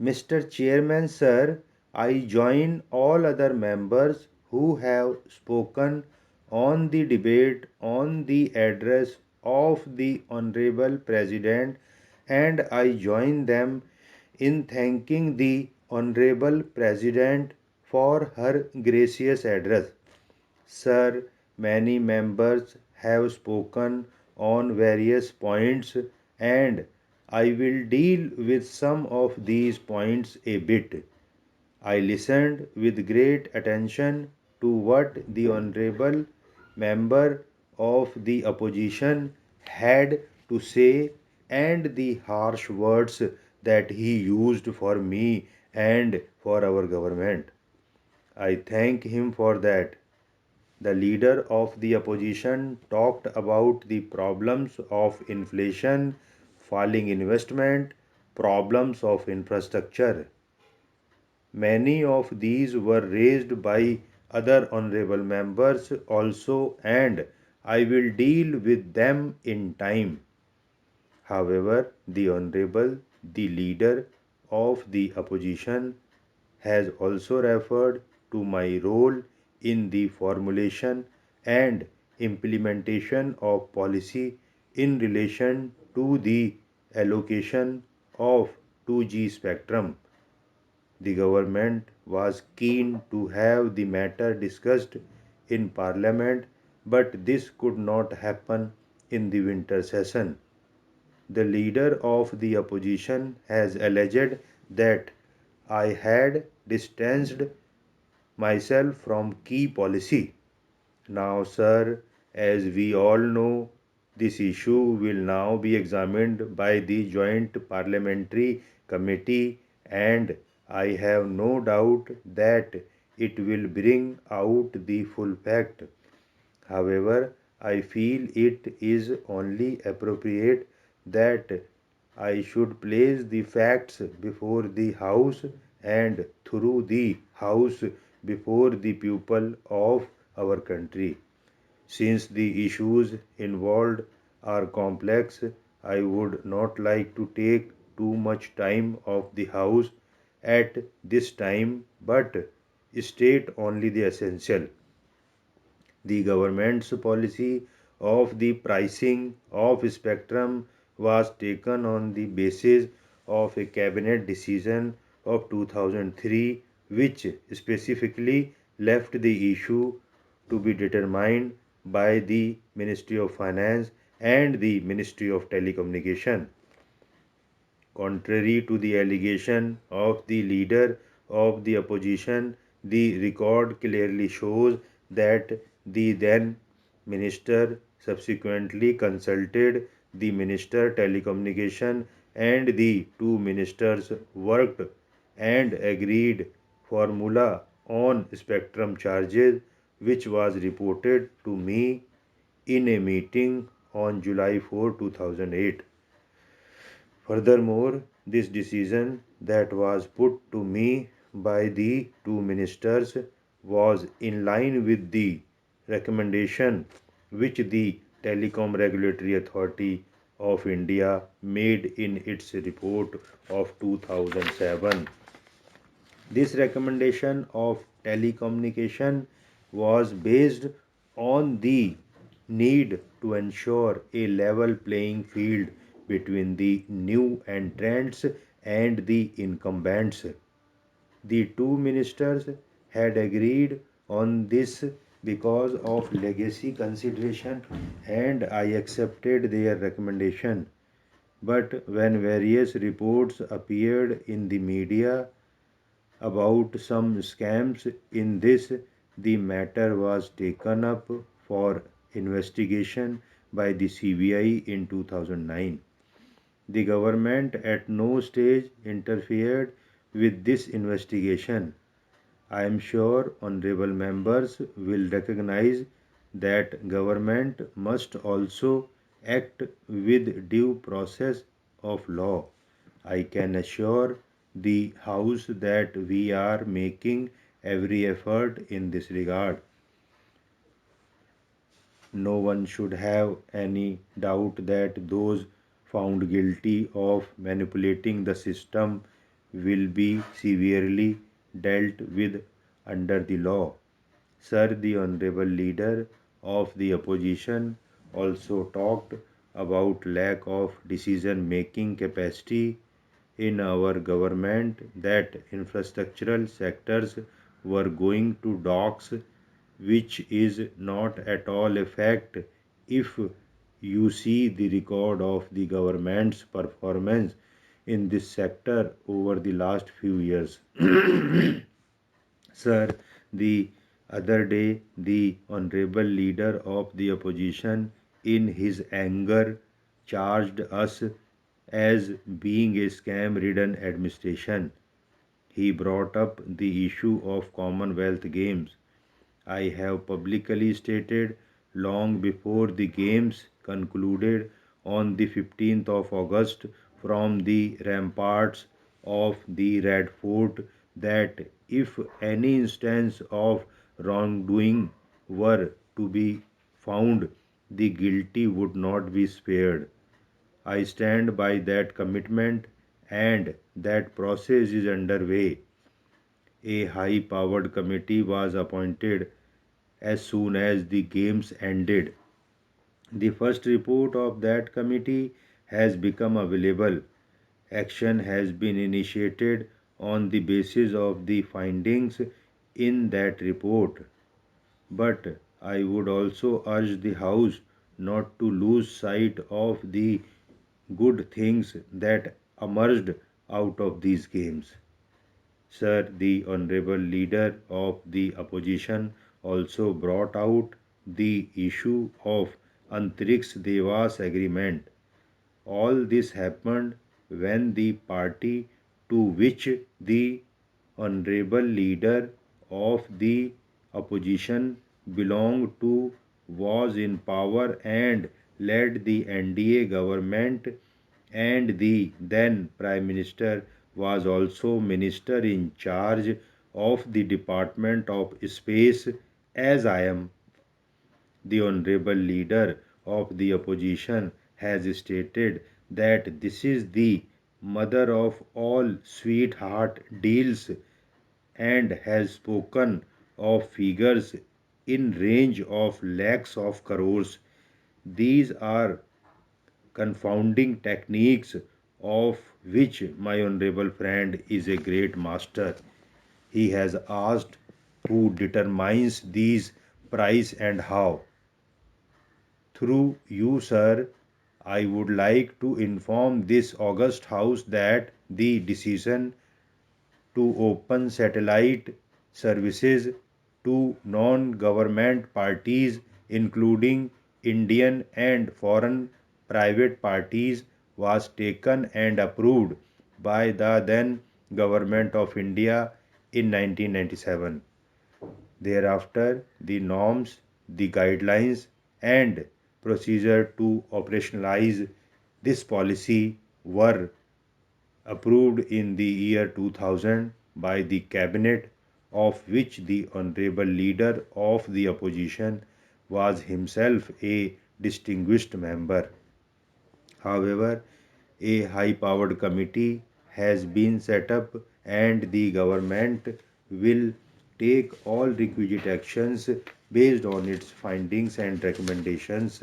Mr. Chairman, sir, I join all other members who have spoken on the debate on the address of the Honorable President, and I join them in thanking the Honorable President for her gracious address. Sir, many members have spoken on various points, and I will deal with some of these points a bit. I listened with great attention to what the Honorable Member of the Opposition had to say and the harsh words that he used for me and for our government. I thank him for that. The leader of the opposition talked about the problems of inflation, falling investment, problems of infrastructure. Many of these were raised by other honorable members also, and I will deal with them in time. However, the leader of the opposition, has also referred to my role in the formulation and implementation of policy in relation to the allocation of 2G spectrum. The government was keen to have the matter discussed in Parliament, but this could not happen in the winter session. The leader of the opposition has alleged that I had distanced myself from key policy. Now, sir, as we all know, this issue will now be examined by the Joint Parliamentary Committee, and I have no doubt that it will bring out the full fact. However, I feel it is only appropriate that I should place the facts before the House and through the House before the people of our country. Since the issues involved are complex, I would not like to take too much time of the House at this time, but state only the essential. The government's policy of the pricing of spectrum was taken on the basis of a cabinet decision of 2003, which specifically left the issue to be determined by the Ministry of Finance and the Ministry of Telecommunication. Contrary to the allegation of the leader of the opposition, the record clearly shows that the then minister subsequently consulted the Minister Telecommunication, and the two ministers worked and agreed formula on spectrum charges, which was reported to me in a meeting on July 4, 2008. Furthermore, this decision that was put to me by the two ministers was in line with the recommendation which the Telecom Regulatory Authority of India made in its report of 2007. This recommendation of telecommunication was based on the need to ensure a level playing field between the new entrants and the incumbents. The two ministers had agreed on this because of legacy consideration, and I accepted their recommendation. But when various reports appeared in the media about some scams in this, the matter was taken up for investigation by the CBI in 2009. The government at no stage interfered with this investigation. I am sure honorable members will recognize that government must also act with due process of law. I can assure the House that we are making every effort in this regard. No one should have any doubt that those found guilty of manipulating the system will be severely dealt with under the law. Sir, the Honorable Leader of the Opposition also talked about lack of decision-making capacity in our government, that infrastructural sectors were going to docks, which is not at all a fact if you see the record of the government's performance in this sector over the last few years. Sir, the other day, the honorable leader of the opposition, in his anger, charged us as being a scam ridden administration. He brought up the issue of Commonwealth Games. I have publicly stated long before the Games concluded on the 15th of August from the ramparts of the Red Fort that if any instance of wrongdoing were to be found, the guilty would not be spared. I stand by that commitment, and that process is underway. A high powered committee was appointed as soon as the games ended. The first report of that committee has become available. Action has been initiated on the basis of the findings in that report. But I would also urge the House not to lose sight of the good things that emerged out of these games. Sir, the Honorable Leader of the Opposition also brought out the issue of Antariksh Devas Agreement. All this happened when the party to which the Honorable Leader of the Opposition belonged to was in power and led the NDA government, and the then Prime Minister was also Minister in charge of the Department of Space, as I am. The Honorable Leader of the Opposition has stated that this is the mother of all sweetheart deals and has spoken of figures in range of lakhs of crores. These are confounding techniques of which my honorable friend is a great master. He has asked who determines these price and how. Through you, sir, I would like to inform this august House that the decision to open satellite services to non-government parties, including Indian and foreign private parties, was taken and approved by the then Government of India in 1997. Thereafter, the norms, the guidelines, and procedure to operationalize this policy were approved in the year 2000 by the cabinet, of which the honorable leader of the opposition was himself a distinguished member. However, a high powered committee has been set up, and the government will take all requisite actions based on its findings and recommendations.